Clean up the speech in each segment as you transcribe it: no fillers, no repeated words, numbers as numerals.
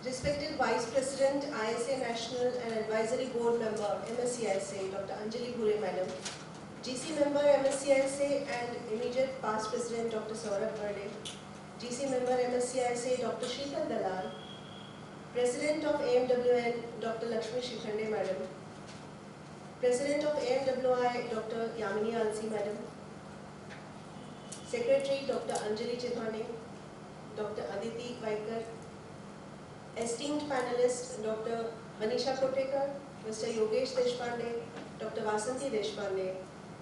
Respected Vice President, ISA National and Advisory Board Member, MSCISA, Dr. Anjali Bhure Madam, GC Member, MSCISA and immediate past President, Dr. Saurabh Berde, GC Member, MSCISA, Dr. Sheetal Dalal, President of AMWN, Dr. Lakshmi Shikhande Madam, President of AMWI, Dr. Yamini Alsi Madam, Secretary, Dr. Anjali Chithane, Dr. Aditi Vaikar, esteemed panelists, Dr. Manisha Kotekar, Mr. Yogesh Deshpande, Dr. Vasanti Deshpande,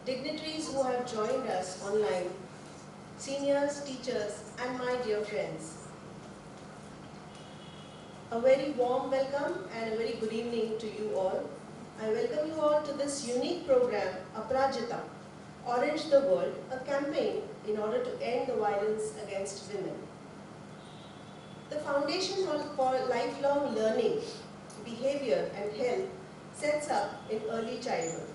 dignitaries who have joined us online, seniors, teachers, and my dear friends. A very warm welcome and a very good evening to you all. I welcome you all to this unique program, Aparajita, Orange the World, a campaign in order to end the violence against women. The Foundation for Lifelong Learning, Behavior and Health sets up in early childhood.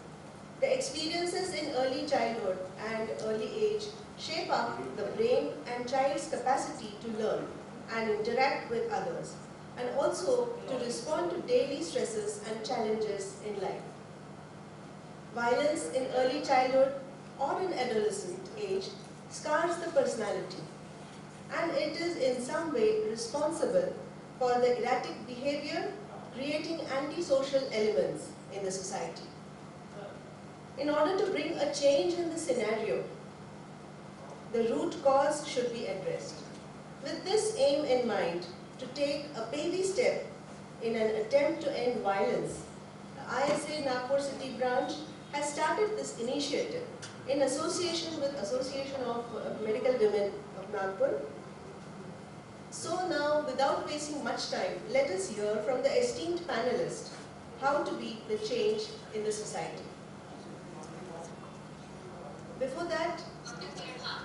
The experiences in early childhood and early age shape up the brain and child's capacity to learn and interact with others, and also to respond to daily stresses and challenges in life. Violence in early childhood or in adolescent age scars the personality, and it is in some way responsible for the erratic behavior, creating antisocial elements in the society. In order to bring a change in the scenario, the root cause should be addressed. With this aim in mind, to take a baby step in an attempt to end violence, the ISA Nagpur City branch has started this initiative in association with Association of Medical Women of Nagpur. So now, without wasting much time, let us hear from the esteemed panelists how to be the change in the society. Before that,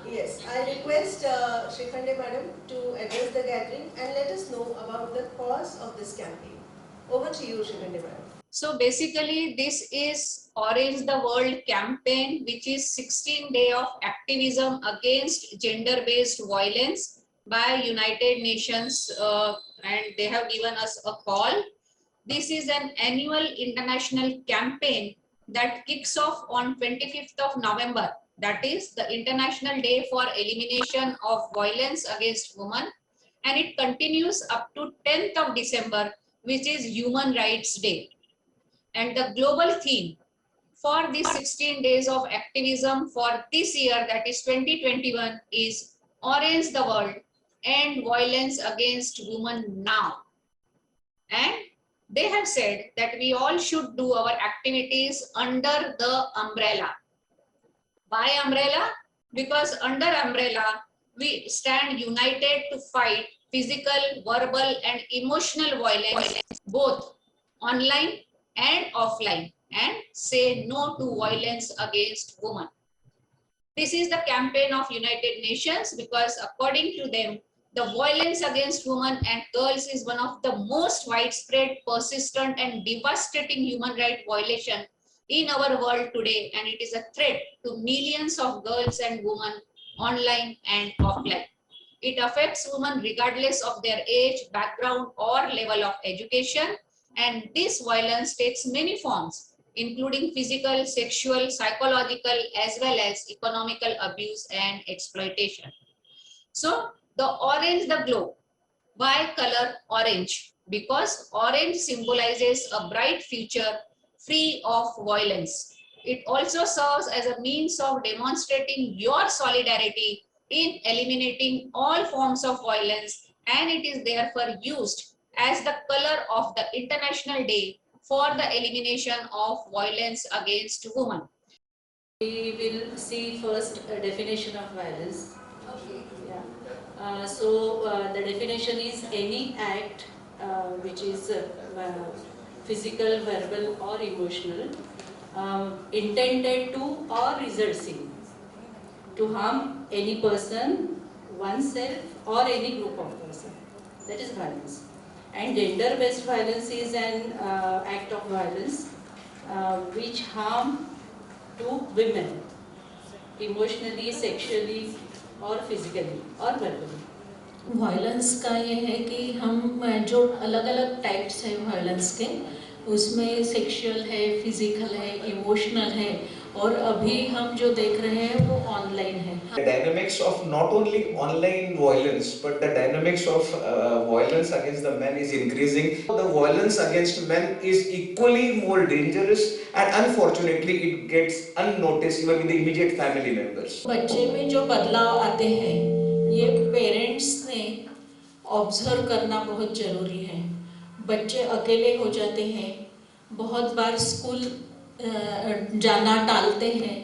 yes, I request Shikhande Madam to address the gathering and let us know about the cause of this campaign. Over to you, Shikhande Madam. So basically, this is Orange the World campaign, which is 16 days of activism against gender-based violence by United Nations, and they have given us a call. This is an annual international campaign that kicks off on 25th of November. That is the International Day for Elimination of Violence Against Women, and it continues up to 10th of December, which is Human Rights Day. And the global theme for these 16 days of activism for this year, that is 2021, is Orange the World, End Violence Against Women Now. And they have said that we all should do our activities under the umbrella. Why umbrella? Because under umbrella, we stand united to fight physical, verbal, and emotional violence, both online and offline, and say no to violence against women. This is the campaign of United Nations because according to them, the violence against women and girls is one of the most widespread, persistent, and devastating human rights violation in our world today, and it is a threat to millions of girls and women online and offline. It affects women regardless of their age, background, or level of education, and this violence takes many forms, including physical, sexual, psychological, as well as economical abuse and exploitation. So the orange, the glow. Why color orange? Because orange symbolizes a bright future free of violence. It also serves as a means of demonstrating your solidarity in eliminating all forms of violence, and it is therefore used as the color of the International Day for the elimination of violence against women. We will see first a definition of violence. Okay. Yeah. The definition is any act which is physical, verbal, or emotional, intended to or results in to harm any person, oneself, or any group of person. That is violence. And gender-based violence is an act of violence which harm to women emotionally, sexually, or physically, or verbally. Violence का ये है कि हम जो अलग अलग types है violence के, उसमें सेक्सुअल है, फिजिकल है, इमोशनल है, और अभी हम जो देख रहे हैं वो ऑनलाइन है. The dynamics of not only online violence, but the dynamics of violence against the men is increasing. The violence against men is equally more dangerous, and unfortunately it gets unnoticed even with the immediate family members. बच्चे में जो बदलाव आते हैं, ये parents ने observe करना बहुत ज़रूरी है. बच्चे अकेले हो जाते हैं, बहुत बार स्कूल जाना टालते हैं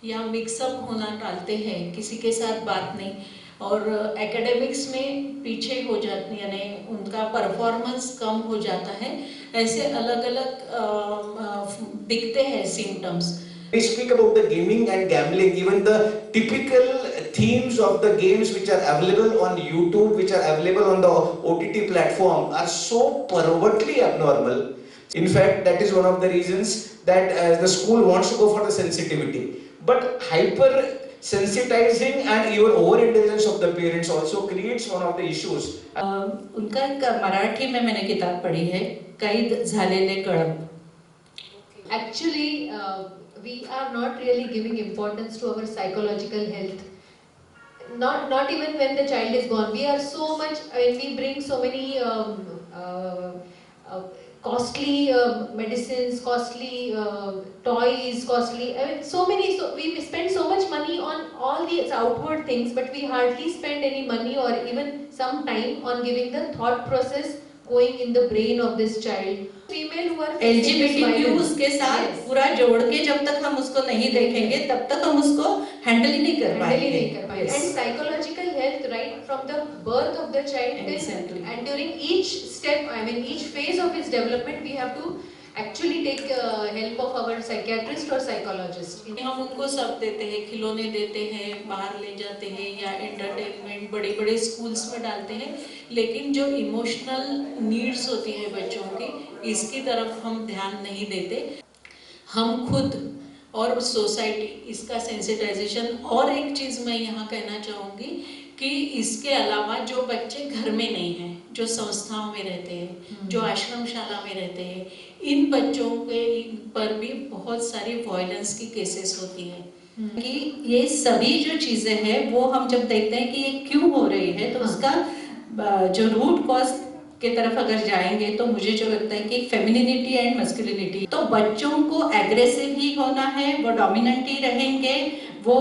या मिक्सअप होना टालते हैं, किसी के साथ बात नहीं, और एकेडमिक्स में पीछे हो जाते हैं, यानी उनका परफॉर्मेंस कम हो जाता है. ऐसे अलग अलग दिखते हैं symptoms. We speak about the gaming and gambling, even the typical themes of the games which are available on YouTube, which are available on the OTT platform, are so pervertly abnormal. In fact, that is one of the reasons that the school wants to go for the sensitivity. But hyper sensitizing and even over intelligence of the parents also creates one of the issues. उनका एक मराठी में मैंने किताब पढ़ी है, कैद झालेले कळप. Actually, we are not really giving importance to our psychological health. Not even when the child is born. We are so much, we bring so many costly medicines, costly toys, costly, so we spend so much money on all these outward things, but we hardly spend any money or even some time on giving the thought process going in the brain of this child. Female who are LGBTQ के साथ yes. पूरा जोड़ के जब तक हम उसको नहीं देखेंगे तब तक हम उसको हैंडल ही नहीं कर पाएंगे. Yes. And psychological health right from the birth of the child Exactly. and during each step, I mean each phase of its development, we have to actually take help of our psychiatrist or psychologist. हम उनको सब देते हैं, खिलौने देते हैं, बाहर ले जाते हैं या एंटरटेनमेंट बड़े बड़े स्कूल्स में डालते हैं, लेकिन जो इमोशनल नीड्स होती है बच्चों की, इसकी तरफ हम ध्यान नहीं देते. हम खुद और सोसाइटी इसका सेंसिटाइजेशन. और एक चीज़ मैं यहाँ कहना चाहूँगी कि इसके अलावा जो बच्चे घर में नहीं हैं, जो संस्थाओं में रहते हैं, जो आश्रमशाला में रहते हैं, इन बच्चों के पर भी बहुत सारी वायलेंस की केसेस होती हैं. कि ये सभी जो चीज़ें हैं वो हम जब देखते हैं कि ये क्यों हो रही है, तो उसका जो रूट कॉज के तरफ अगर जाएंगे तो मुझे जो लगता है कि फेमिनिनिटी एंड मस्कुलिनिटी. तो बच्चों को एग्रेसिव ही होना है, वो डोमिनेंट ही रहेंगे, वो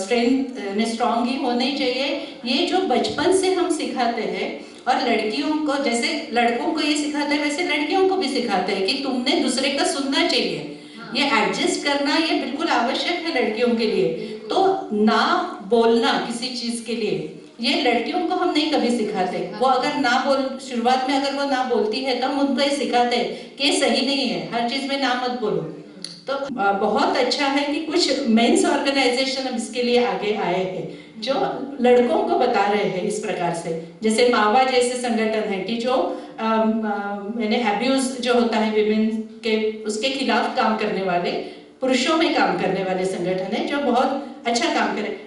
स्ट्रॉन्ग ही होने चाहिए. ये जो बचपन से हम सिखाते हैं, और लड़कियों को जैसे लड़कों को ये सिखाते हैं वैसे लड़कियों को भी सिखाते हैं कि तुमने दूसरे का सुनना चाहिए. ये एडजस्ट करना ये बिल्कुल आवश्यक है लड़कियों के लिए. तो ना बोलना किसी चीज के लिए ये लड़कियों को हम नहीं कभी सिखाते. वो अगर ना बोल शुरुआत में अगर वो ना बोलती है तो हम उनको ये सिखाते हैं कि सही नहीं है, हर चीज में ना मत बोलो. तो बहुत अच्छा है कि कुछ मेंस ऑर्गेनाइजेशन अब इसके लिए आगे आए हैं जो लड़कों को बता रहे हैं इस प्रकार से. जैसे मावा जैसे संगठन है कि जो मैंने अब्यूज जो होता है विमेन के उसके खिलाफ काम करने वाले, पुरुषों में काम करने वाले संगठन है जो बहुत अच्छा काम करे.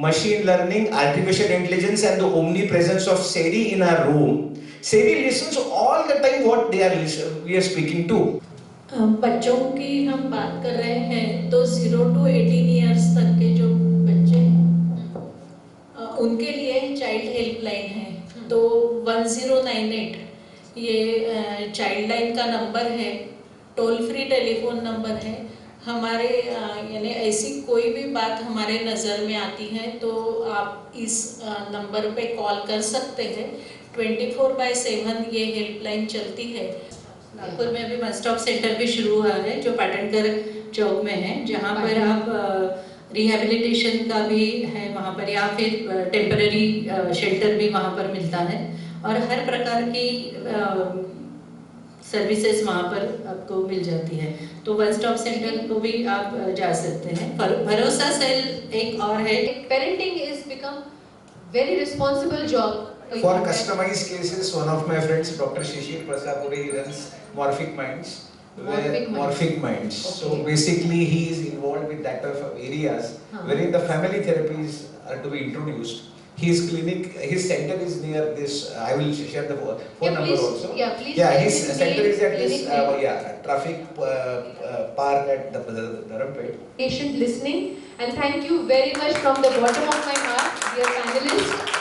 Machine learning, artificial intelligence, and the omnipresence of Siri in our room. Siri listens all the time what we are speaking to. बच्चों की हम बात कर रहे हैं तो 0 to 18 ईयर्स तक के जो बच्चे हैं उनके लिए चाइल्ड हेल्पलाइन है. तो 1098 ये चाइल्ड लाइन का नंबर है, टोल फ्री टेलीफोन नंबर है. हमारे यानी ऐसी कोई भी बात हमारे नज़र में आती है तो आप इस नंबर पे कॉल कर सकते हैं. 24/7 ये हेल्पलाइन चलती है. नागपुर में अभी वन स्टॉप सेंटर भी शुरू हुआ है जो पाटनकर चौक में है, जहाँ पर आप रिहेबिलिटेशन का भी है वहाँ पर, या फिर टेम्पररी शेल्टर भी वहाँ पर मिलता है, और हर प्रकार की सर्विसेज वहाँ पर आपको मिल जाती है. तो वन स्टॉप सेंटर को भी आप जा सकते हैं. भरोसा सेल एक और है. Parenting is become very responsible job. For customized cases, one of my friends, Dr. Shishir Prasapuri, runs Morphic Minds. Morphic Minds. Okay. So basically, he is involved with that type of areas wherein the family therapies are to be introduced. his clinic, his center is near this. I will share the phone number please, also. Yeah, please. Yeah, tell his center is at clinic this name. traffic park at the Dharampet. Patient listening, and thank you very much from the bottom of my heart, dear panelists.